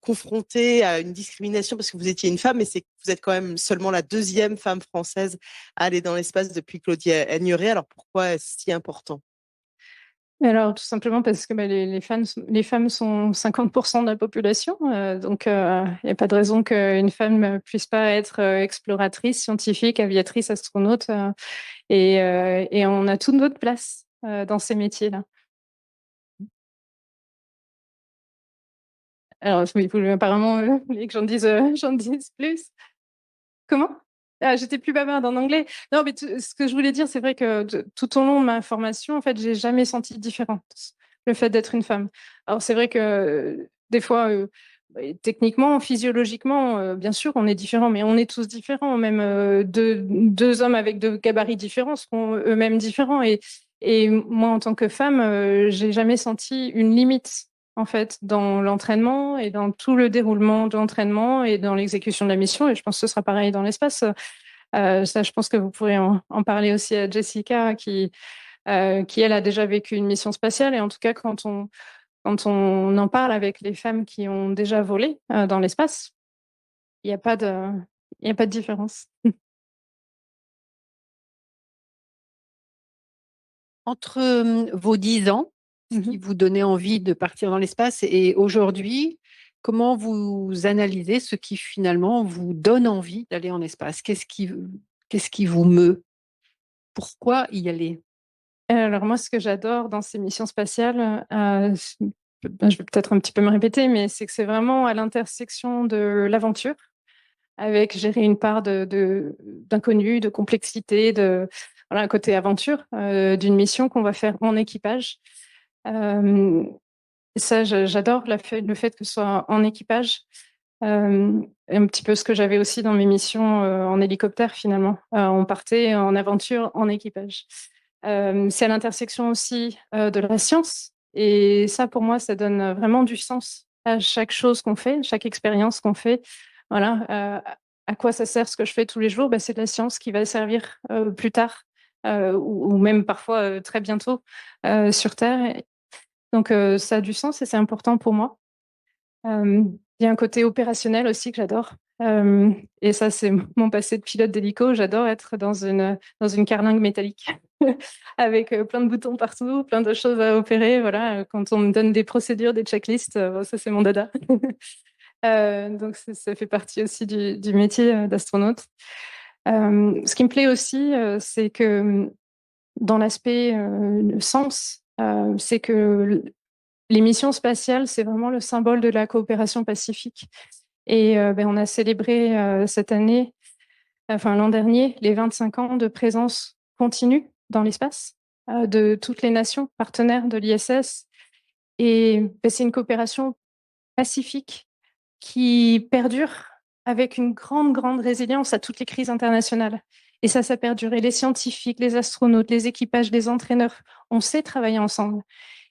confrontée à une discrimination parce que vous étiez une femme, mais c'est que vous êtes quand même seulement la deuxième femme française à aller dans l'espace depuis Claudie Aigneret. Alors pourquoi est-ce si important? Alors, tout simplement parce que les femmes sont 50% de la population. Donc, il n'y a pas de raison qu'une femme ne puisse pas être exploratrice, scientifique, aviatrice, astronaute. Et on a toute notre place dans ces métiers-là. Alors, oui, apparemment, vous voulez que j'en dise plus. Comment? Ah, j'étais plus bavarde en anglais. Non, mais ce que je voulais dire, c'est vrai que tout au long de ma formation, en fait, j'ai jamais senti de différence le fait d'être une femme. Alors, c'est vrai que des fois, techniquement, physiologiquement, bien sûr, on est différents, mais on est tous différents. Même deux hommes avec deux gabarits différents seront eux-mêmes différents. Et moi, en tant que femme, j'ai jamais senti une limite en fait, dans l'entraînement et dans tout le déroulement de l'entraînement et dans l'exécution de la mission. Et je pense que ce sera pareil dans l'espace. Ça, je pense que vous pourrez en parler aussi à Jessica, qui, elle, a déjà vécu une mission spatiale. Et en tout cas, quand on en parle avec les femmes qui ont déjà volé dans l'espace, il n'y a pas de différence. Entre vos 10 ans, ce qui vous donnait envie de partir dans l'espace, et aujourd'hui, comment vous analysez ce qui finalement vous donne envie d'aller en espace? Qu'est-ce qui vous meut? Pourquoi y aller? Alors moi, ce que j'adore dans ces missions spatiales, je vais peut-être un petit peu me répéter, mais c'est que c'est vraiment à l'intersection de l'aventure, avec gérer une part d'inconnu, de complexité, voilà, un côté aventure d'une mission qu'on va faire en équipage. Ça, j'adore le fait que ce soit en équipage. Un petit peu ce que j'avais aussi dans mes missions en hélicoptère finalement. On partait en aventure en équipage. C'est à l'intersection aussi de la science. Et ça, pour moi, ça donne vraiment du sens à chaque chose qu'on fait, chaque expérience qu'on fait. Voilà, à quoi ça sert ce que je fais tous les jours? C'est de la science qui va servir plus tard ou même parfois très bientôt sur Terre. Donc, ça a du sens et c'est important pour moi. Il y a un côté opérationnel aussi que j'adore. Et ça, c'est mon passé de pilote d'hélico. J'adore être dans une carlingue métallique avec plein de boutons partout, plein de choses à opérer. Voilà, quand on me donne des procédures, des checklists, ça, c'est mon dada. Donc, ça fait partie aussi du métier d'astronaute. Ce qui me plaît aussi, c'est que dans l'aspect sens, c'est que les missions spatiales, c'est vraiment le symbole de la coopération pacifique. Et on a célébré cette année, enfin l'an dernier, les 25 ans de présence continue dans l'espace de toutes les nations partenaires de l'ISS. Et c'est une coopération pacifique qui perdure avec une grande résilience à toutes les crises internationales. Et ça perdure. Et les scientifiques, les astronautes, les équipages, les entraîneurs, on sait travailler ensemble.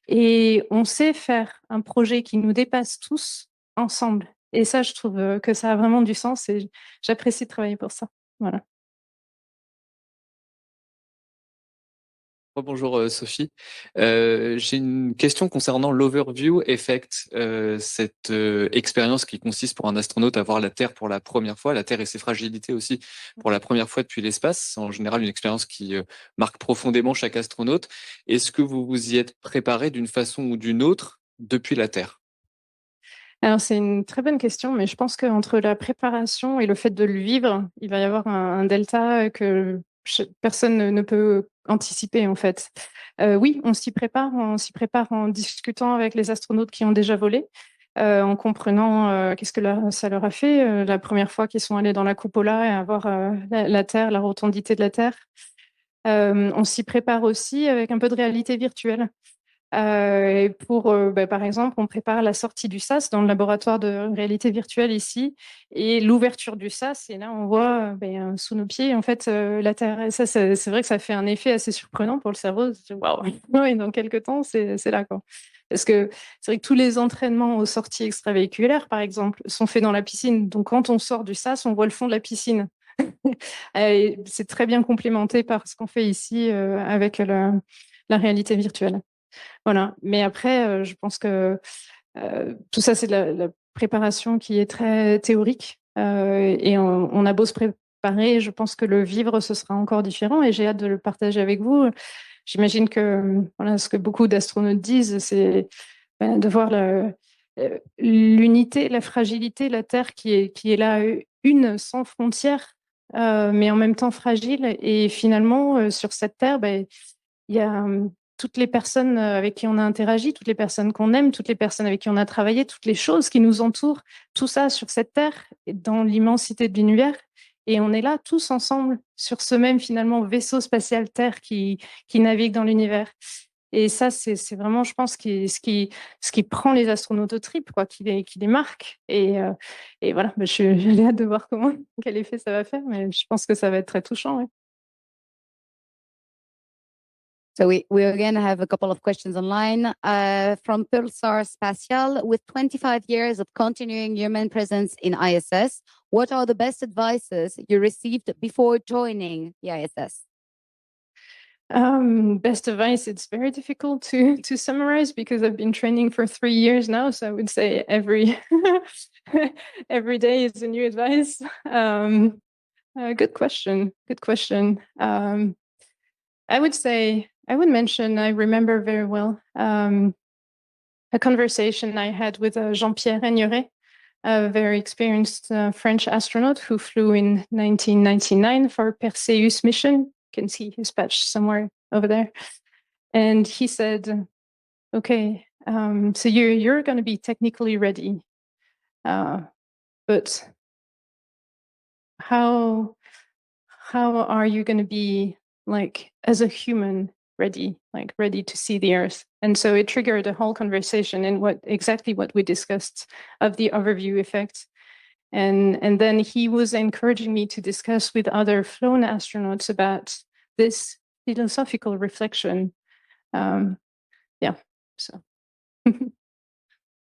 Et on sait faire un projet qui nous dépasse tous ensemble. Et ça, je trouve que ça a vraiment du sens et j'apprécie de travailler pour ça. Voilà. Bonjour Sophie. J'ai une question concernant l'overview effect, cette expérience qui consiste pour un astronaute à voir la Terre pour la première fois, la Terre et ses fragilités aussi pour la première fois depuis l'espace. C'est en général une expérience qui marque profondément chaque astronaute. Est-ce que vous vous y êtes préparé d'une façon ou d'une autre depuis la Terre? Alors, c'est une très bonne question, mais je pense qu'entre la préparation et le fait de le vivre, il va y avoir un delta que personne ne peut anticiper, en fait. Oui, on s'y prépare en discutant avec les astronautes qui ont déjà volé, en comprenant qu'est-ce que ça leur a fait la première fois qu'ils sont allés dans la coupola et à voir la Terre, la rotondité de la Terre. On s'y prépare aussi avec un peu de réalité virtuelle. Et par exemple, on prépare la sortie du SAS dans le laboratoire de réalité virtuelle ici et l'ouverture du SAS. Et là, on voit sous nos pieds, en fait, la Terre. Et ça, c'est vrai que ça fait un effet assez surprenant pour le cerveau. Waouh, ouais, dans quelques temps, c'est là, quoi. Parce que c'est vrai que tous les entraînements aux sorties extravéhiculaires, par exemple, sont faits dans la piscine. Donc, quand on sort du SAS, on voit le fond de la piscine. C'est très bien complémenté par ce qu'on fait ici avec la réalité virtuelle. Voilà. Mais après, je pense que tout ça, c'est de la préparation qui est très théorique. Et on a beau se préparer, je pense que le vivre, ce sera encore différent. Et j'ai hâte de le partager avec vous. J'imagine que voilà, ce que beaucoup d'astronautes disent, c'est de voir l'unité, la fragilité, la Terre qui est là, une sans frontières, mais en même temps fragile. Et finalement, sur cette Terre, il y a toutes les personnes avec qui on a interagi, toutes les personnes qu'on aime, toutes les personnes avec qui on a travaillé, toutes les choses qui nous entourent, tout ça sur cette Terre, dans l'immensité de l'univers. Et on est là tous ensemble sur ce même finalement vaisseau spatial Terre qui navigue dans l'univers. Et ça, c'est vraiment, je pense, ce qui prend les astronautes aux tripes, quoi, qui les marque. Et voilà, j'ai hâte de voir quel effet ça va faire, mais je pense que ça va être très touchant. Ouais. So we again have a couple of questions online from Pulsar Spatial. With 25 years of continuing human presence in ISS, what are the best advices you received before joining the ISS? Best advice, it's very difficult to summarize because I've been training for 3 years now. So I would say every day is a new advice. Good question. I would mention, I remember very well a conversation I had with Jean-Pierre Agnoret, a very experienced French astronaut who flew in 1999 for Perseus mission. You can see his badge somewhere over there. And he said, okay, so you're going to be technically ready, but how are you going to be like as a human ready to see the Earth? And so it triggered a whole conversation in exactly what we discussed of the overview effect. And then he was encouraging me to discuss with other flown astronauts about this philosophical reflection. So.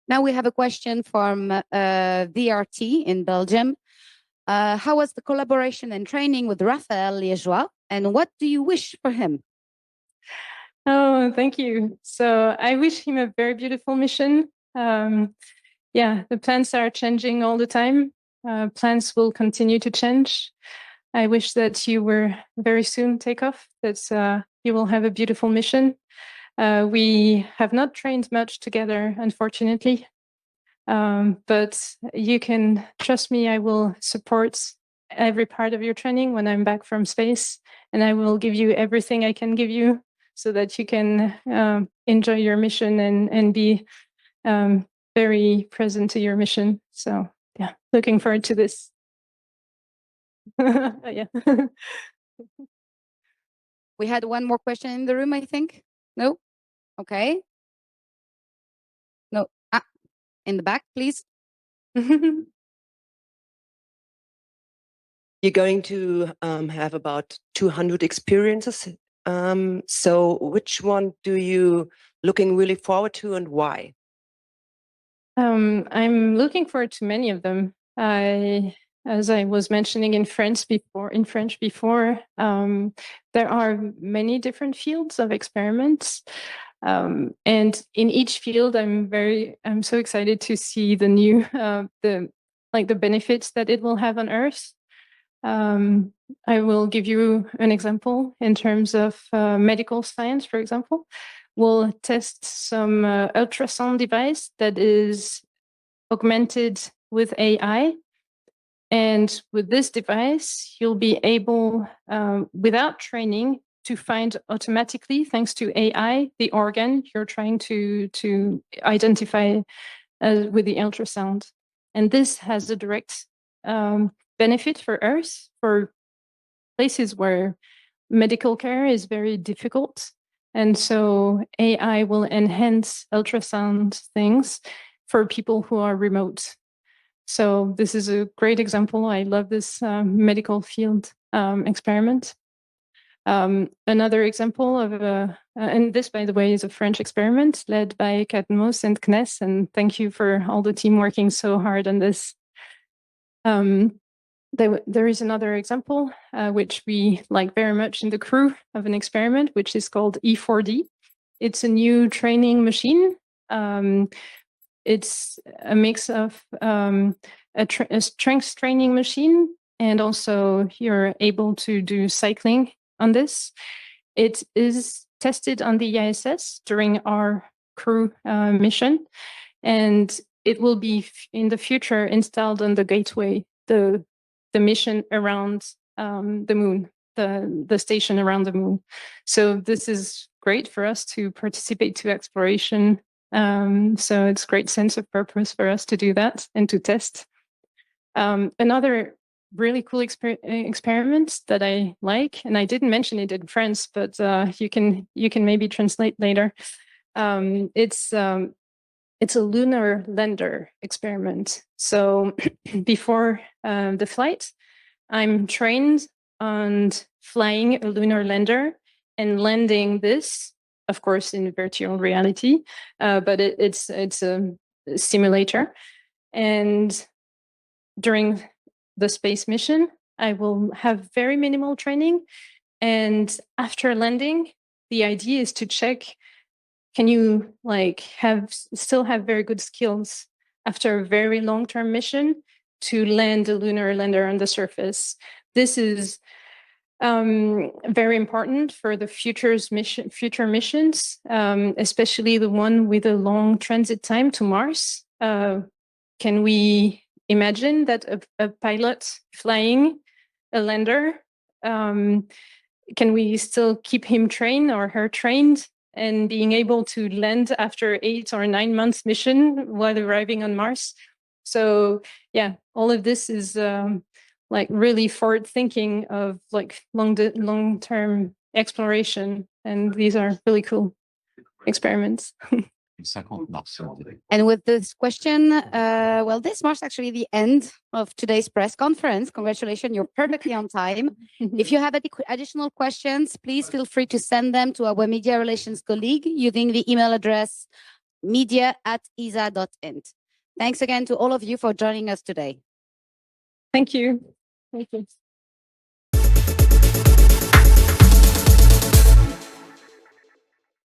Now we have a question from VRT in Belgium. How was the collaboration and training with Raphael Liégeois, and what do you wish for him? Oh, thank you. So I wish him a very beautiful mission. The plans are changing all the time. Plans will continue to change. I wish that you will very soon take off, that you will have a beautiful mission. We have not trained much together, unfortunately. But you can trust me, I will support every part of your training when I'm back from space, and I will give you everything I can give you so that you can enjoy your mission and be very present to your mission. So yeah, looking forward to this. Yeah. We had one more question in the room, I think. No? Okay. No. In the back, please. You're going to have about 200 experiences. So which one do you looking really forward to, and why? I'm looking forward to many of them. As I was mentioning in French before, there are many different fields of experiments. And in each field, I'm so excited to see the new, the benefits that it will have on Earth. I will give you an example in terms of medical science, for example. We'll test some ultrasound device that is augmented with AI. And with this device, you'll be able, without training, to find automatically, thanks to AI, the organ you're trying to identify with the ultrasound. And this has a direct benefit for Earth, for places where medical care is very difficult. And so AI will enhance ultrasound things for people who are remote. So this is a great example. I love this medical field experiment. Another example of, and this, by the way, is a French experiment led by Katmos and CNES, and thank you for all the team working so hard on this. There is another example, which we like very much in the crew of an experiment, which is called E4D. It's a new training machine. It's a mix of a strength training machine, and also you're able to do cycling on this. It is tested on the ISS during our crew mission, and it will be in the future installed on the Gateway, the mission around the moon, the station around the moon. So this is great for us to participate to exploration. So it's a great sense of purpose for us to do that and to test. Another really cool experiment that I like, and I didn't mention it in French, but you can maybe translate later. It's a lunar lander experiment. So before the flight, I'm trained on flying a lunar lander and landing this, of course, in virtual reality, but it's a simulator. And during the space mission, I will have very minimal training. And after landing, the idea is to check, can you still have very good skills after a very long-term mission to land a lunar lander on the surface? This is very important for the future missions, especially the one with a long transit time to Mars. Can we imagine that a pilot flying a lander, can we still keep him trained or her trained and being able to land after 8 or 9 months mission while arriving on Mars? So yeah, all of this is like really forward thinking of like long-term exploration. And these are really cool experiments. And with this question, well, this marks actually the end of today's press conference. Congratulations, you're perfectly on time. If you have any additional questions, please feel free to send them to our media relations colleague using the email address media@esa.int. Thanks again to all of you for joining us today. Thank you. Thank you.